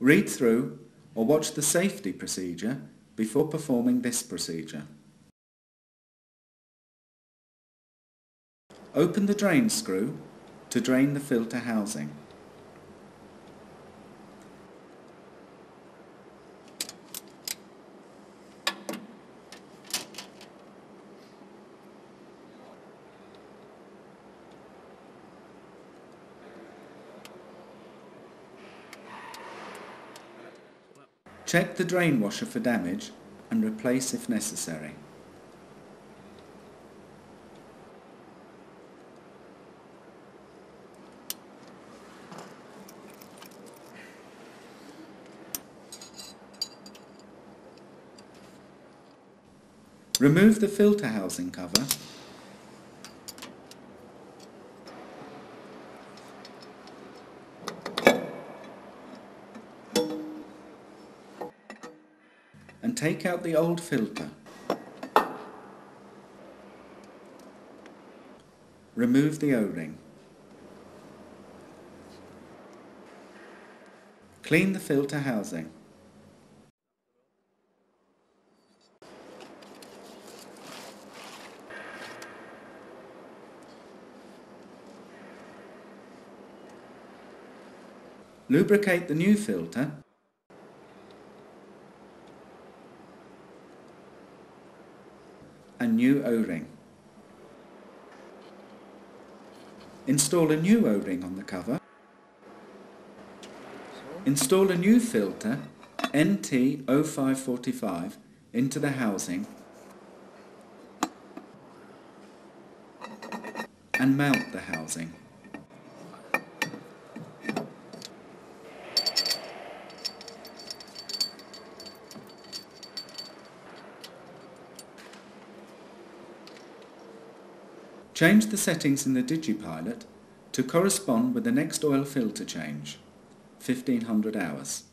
Read through or watch the safety procedure before performing this procedure. Open the drain screw to drain the filter housing. Check the drain washer for damage and replace if necessary. Remove the filter housing cover and take out the old filter. Remove the O-ring. Clean the filter housing. Lubricate the new filter and new O-ring. Install a new O-ring on the cover. Install a new filter NT0545 into the housing and mount the housing. Change the settings in the DigiPilot to correspond with the next oil filter change, 1500 hours.